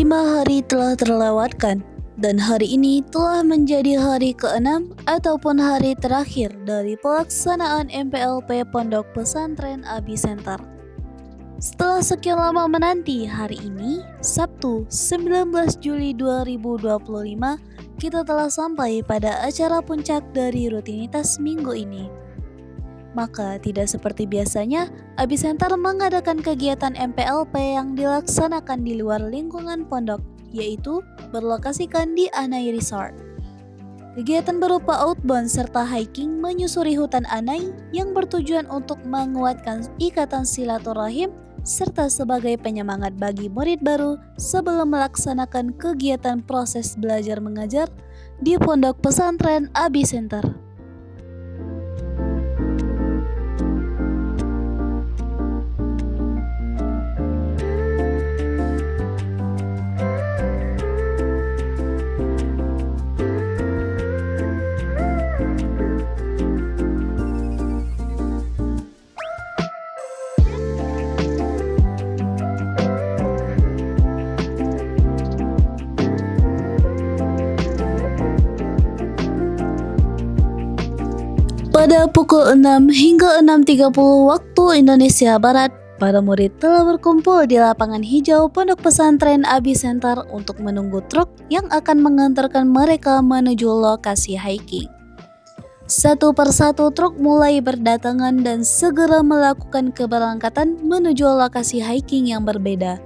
5 hari telah terlewatkan dan hari ini telah menjadi hari ke-6 ataupun hari terakhir dari pelaksanaan MPLP Pondok Pesantren Abi Center. Setelah sekian lama menanti, hari ini, Sabtu 19 Juli 2025, kita telah sampai pada acara puncak dari rutinitas minggu ini. Maka tidak seperti biasanya, Abi Center mengadakan kegiatan MPLP yang dilaksanakan di luar lingkungan pondok, yaitu berlokasikan di Anai Resort. Kegiatan berupa outbound serta hiking menyusuri hutan Anai yang bertujuan untuk menguatkan ikatan silaturahim serta sebagai penyemangat bagi murid baru sebelum melaksanakan kegiatan proses belajar mengajar di Pondok Pesantren Abi Center. Pada pukul 6 hingga 6.30 waktu Indonesia Barat, para murid telah berkumpul di lapangan hijau Pondok Pesantren Abi Center untuk menunggu truk yang akan mengantarkan mereka menuju lokasi hiking. Satu persatu truk mulai berdatangan dan segera melakukan keberangkatan menuju lokasi hiking yang berbeda.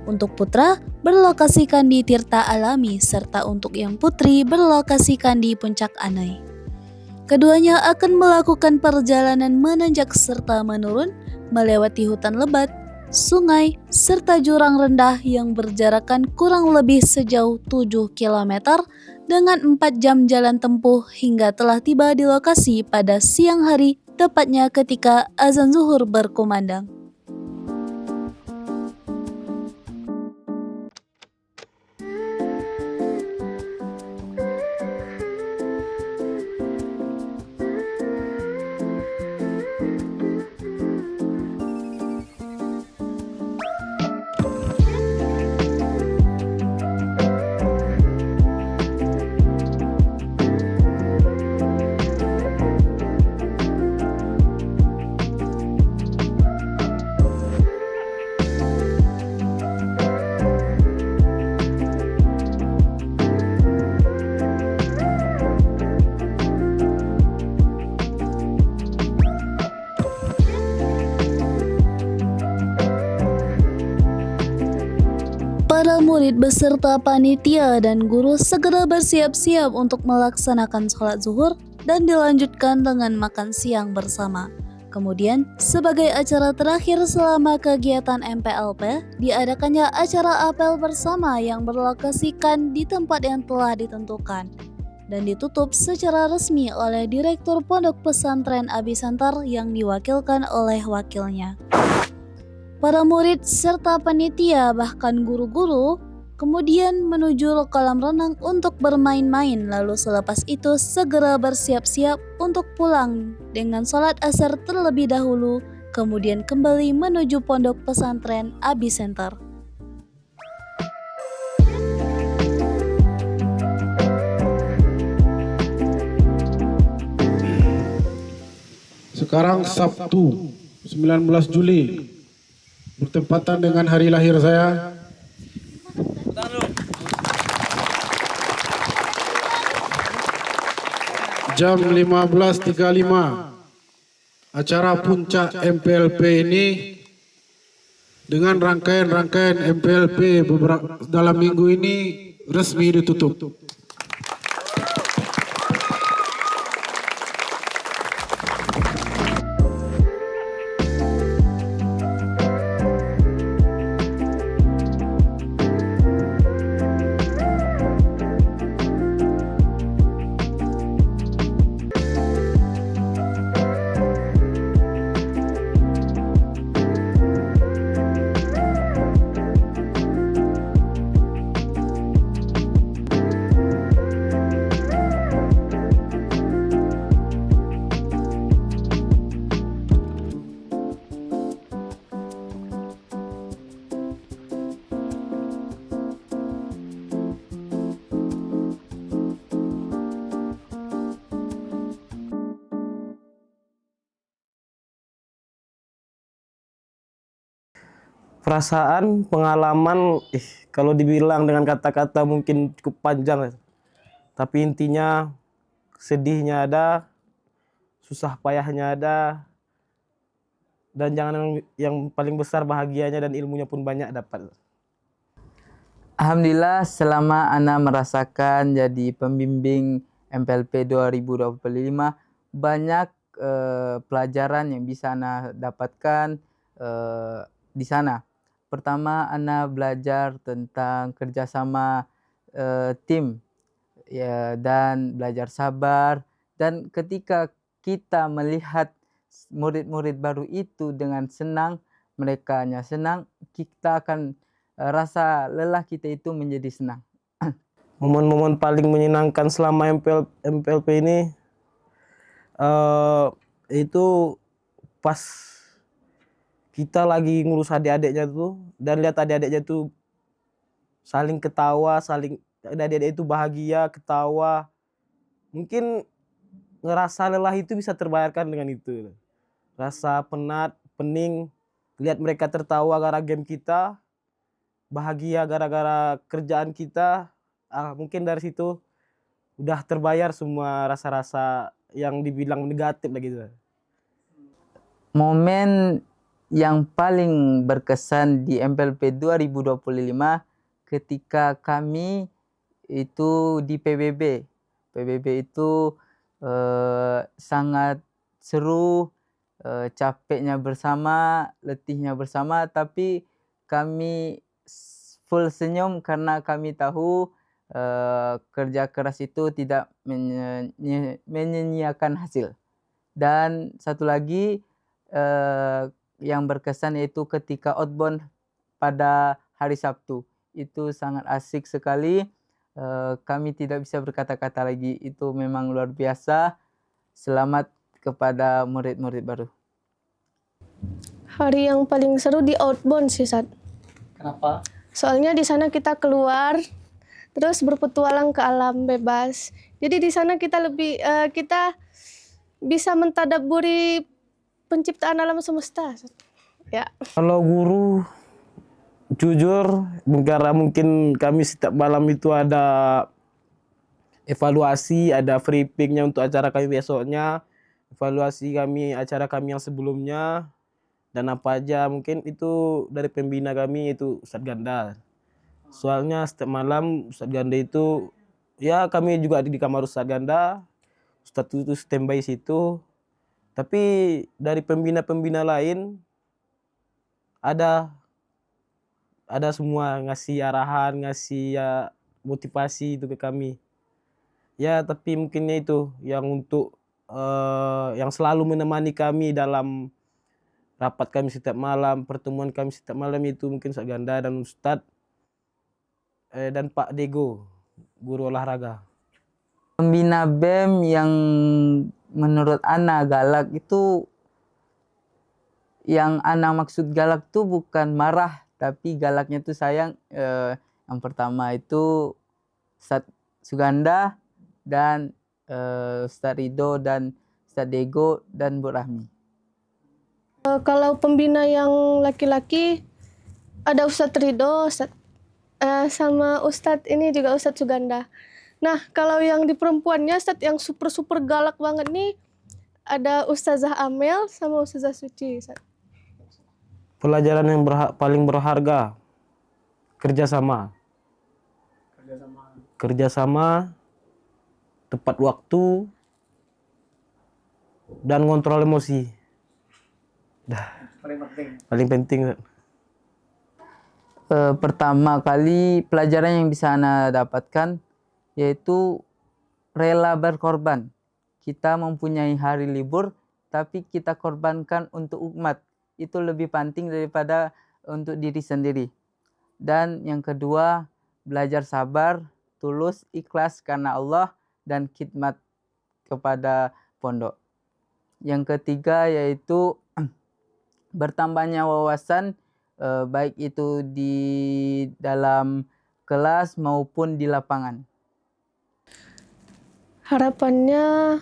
Untuk putra, berlokasikan di Tirta Alami, serta untuk yang putri berlokasikan di Puncak Anai. Keduanya akan melakukan perjalanan menanjak serta menurun, melewati hutan lebat, sungai, serta jurang rendah yang berjarakan kurang lebih sejauh 7 km dengan 4 jam jalan tempuh hingga telah tiba di lokasi pada siang hari, tepatnya ketika azan zuhur berkumandang. Para murid beserta panitia dan guru segera bersiap-siap untuk melaksanakan sholat zuhur dan dilanjutkan dengan makan siang bersama. Kemudian, sebagai acara terakhir selama kegiatan MPLP, diadakannya acara apel bersama yang berlokasikan di tempat yang telah ditentukan dan ditutup secara resmi oleh Direktur Pondok Pesantren Abi Center yang diwakilkan oleh wakilnya. Para murid serta panitia bahkan guru-guru kemudian menuju kolam renang untuk bermain-main, lalu selepas itu segera bersiap-siap untuk pulang dengan sholat asar terlebih dahulu, kemudian kembali menuju Pondok Pesantren Abi Center. Sekarang Sabtu 19 Juli bertepatan dengan hari lahir saya. Jam 15.35 acara puncak MPLP ini dengan rangkaian MPLP dalam minggu ini resmi ditutup. Perasaan, pengalaman, kalau dibilang dengan kata-kata mungkin cukup panjang. Tapi intinya sedihnya ada, susah payahnya ada, dan jangan yang paling besar bahagianya dan ilmunya pun banyak dapat. Alhamdulillah selama Ana merasakan jadi pembimbing MPLP 2025 banyak pelajaran yang bisa Ana dapatkan di sana. Pertama, Ana belajar tentang kerjasama tim ya, dan belajar sabar. Dan ketika kita melihat murid-murid baru itu dengan senang, mereka hanya senang, kita akan rasa lelah kita itu menjadi senang. Momen-momen paling menyenangkan selama MPLP ini itu pas kita lagi ngurus adik-adiknya tuh dan lihat adik-adiknya tuh saling ketawa, adik-adik itu bahagia, ketawa. Mungkin ngerasa lelah itu bisa terbayarkan dengan itu. Rasa penat, pening, lihat mereka tertawa gara-gara game kita, bahagia gara-gara kerjaan kita. Mungkin dari situ udah terbayar semua rasa-rasa yang dibilang negatif lah gitu. Momen yang paling berkesan di MPLP 2025 ketika kami itu di PBB. PBB itu sangat seru, capeknya bersama, letihnya bersama, tapi kami full senyum karena kami tahu kerja keras itu tidak menyanyiakan hasil. Dan satu lagi yang berkesan yaitu ketika outbound pada hari Sabtu. Itu sangat asik sekali. Kami tidak bisa berkata-kata lagi. Itu memang luar biasa. Selamat kepada murid-murid baru. Hari yang paling seru di outbound sih, Sat. Kenapa? Soalnya di sana kita keluar, terus berpetualang ke alam bebas. Jadi di sana kita kita bisa mentadabburi penciptaan alam semesta. Ya. Kalau guru, jujur, karena mungkin kami setiap malam itu ada evaluasi, ada briefingnya untuk acara kami besoknya, evaluasi kami, acara kami yang sebelumnya, dan apa aja mungkin itu dari pembina kami itu Ustadz Ganda. Soalnya setiap malam Ustadz Ganda itu, ya kami juga di kamar Ustadz Ganda, Ustadz itu standby situ. Tapi dari pembina-pembina lain ada semua ngasih arahan, ngasih motivasi itu ke kami. Ya tapi mungkinnya itu yang untuk yang selalu menemani kami dalam rapat kami setiap malam, pertemuan kami setiap malam itu mungkin Ustadz Ganda dan Ustadz dan Pak Dego, guru olahraga. Pembina BEM yang menurut Ana galak itu, yang Ana maksud galak tuh bukan marah, tapi galaknya tuh sayang. Yang pertama itu Ustadz Suganda dan Ustadz Ridho dan Ustadz Dego dan Bu Rahmi. Kalau pembina yang laki-laki ada Ustadz Ridho, sama Ustadz ini juga Ustadz Suganda. Nah, kalau yang di perempuannya, Ustadz yang super galak banget nih, ada Ustazah Amel sama Ustazah Suci. Ustadz. Pelajaran yang paling berharga, kerjasama. Kerjasama, tepat waktu, dan ngontrol emosi. Paling penting. Pertama kali pelajaran yang bisa Ana dapatkan yaitu rela berkorban. Kita mempunyai hari libur, tapi kita korbankan untuk umat. Itu lebih penting daripada untuk diri sendiri. Dan yang kedua, belajar sabar, tulus, ikhlas karena Allah, dan khidmat kepada pondok. Yang ketiga yaitu bertambahnya wawasan, baik itu di dalam kelas maupun di lapangan. Harapannya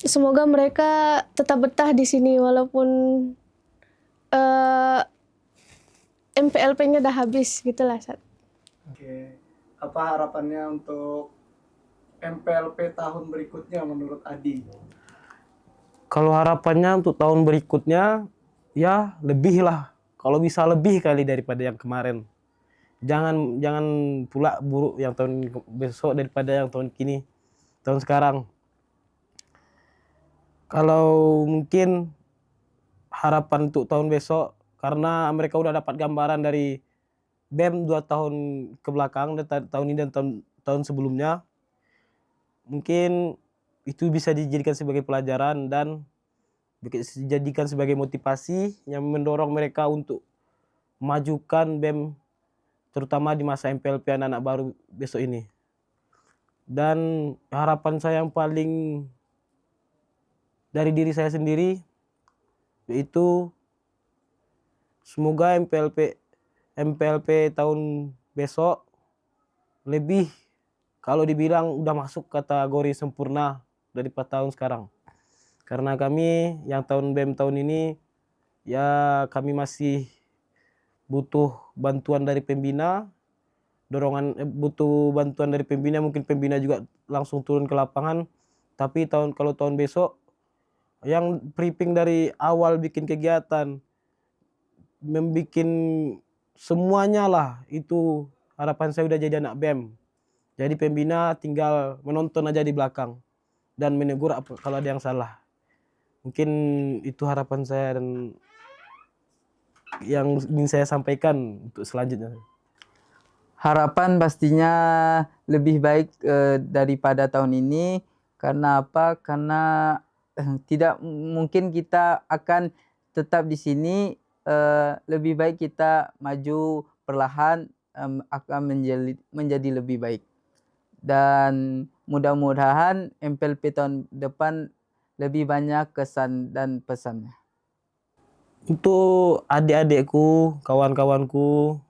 semoga mereka tetap betah di sini walaupun MPLP-nya udah habis gitulah, Sat. Oke, apa harapannya untuk MPLP tahun berikutnya menurut Adi? Kalau harapannya untuk tahun berikutnya, ya lebih lah. Kalau bisa lebih kali daripada yang kemarin. Jangan pula buruk yang tahun besok daripada yang tahun kini, tahun sekarang. Kalau mungkin harapan untuk tahun besok, karena mereka udah dapat gambaran dari BEM 2 tahun ke belakang, tahun ini dan tahun sebelumnya, mungkin itu bisa dijadikan sebagai pelajaran dan dijadikan sebagai motivasi yang mendorong mereka untuk memajukan BEM, terutama di masa MPLP anak-anak baru besok ini. Dan harapan saya yang paling dari diri saya sendiri, yaitu semoga MPLP tahun besok lebih, kalau dibilang udah masuk kategori sempurna daripada tahun sekarang. Karena kami yang tahun BEM tahun ini, ya kami masih butuh bantuan dari pembina, butuh bantuan dari pembina, mungkin pembina juga langsung turun ke lapangan. Tapi kalau tahun besok, yang briefing dari awal bikin kegiatan, membikin semuanya lah, itu harapan saya udah jadi anak BEM. Jadi pembina tinggal menonton aja di belakang dan menegur kalau ada yang salah. Mungkin itu harapan saya dan yang ingin saya sampaikan untuk selanjutnya. Harapan pastinya lebih baik daripada tahun ini. Karena apa? Karena tidak mungkin kita akan tetap di sini. Lebih baik kita maju perlahan, akan menjadi lebih baik. Dan mudah-mudahan MPLP tahun depan lebih banyak kesan dan pesannya. Untuk adik-adikku, kawan-kawanku,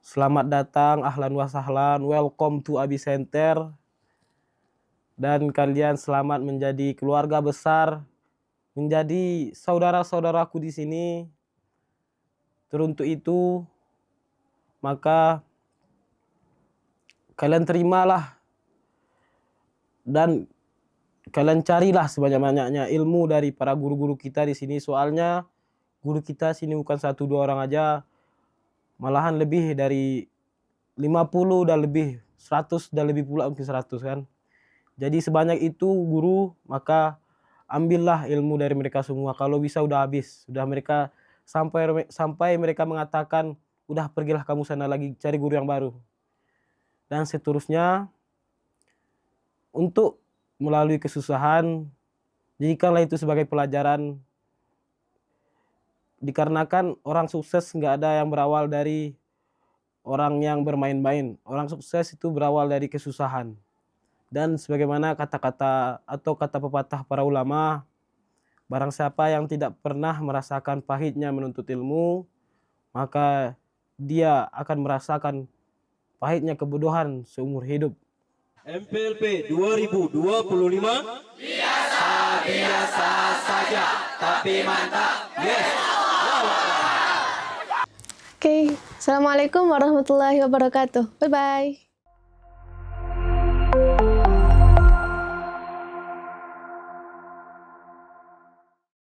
selamat datang, ahlan wa sahlan, welcome to Abi Center. Dan kalian selamat menjadi keluarga besar, menjadi saudara-saudaraku di sini. Teruntuk itu, maka kalian terimalah dan kalian carilah sebanyak-banyaknya ilmu dari para guru-guru kita di sini. Soalnya guru kita sini bukan 1-2 orang aja, malahan lebih dari 50 dan lebih, 100 dan lebih pula, mungkin 100 kan. Jadi sebanyak itu guru, maka ambillah ilmu dari mereka semua. Kalau bisa udah habis, sudah mereka sampai mereka mengatakan, udah pergilah kamu sana lagi cari guru yang baru. Dan seterusnya, untuk melalui kesusahan, jadikanlah itu sebagai pelajaran. Dikarenakan orang sukses nggak ada yang berawal dari orang yang bermain-main. Orang sukses itu berawal dari kesusahan. Dan sebagaimana kata-kata atau kata pepatah para ulama, barang siapa yang tidak pernah merasakan pahitnya menuntut ilmu, maka dia akan merasakan pahitnya kebodohan seumur hidup. MPLP 2025 biasa saja, tapi mantap. Yes. Oke, Assalamualaikum warahmatullahi wabarakatuh. Bye-bye.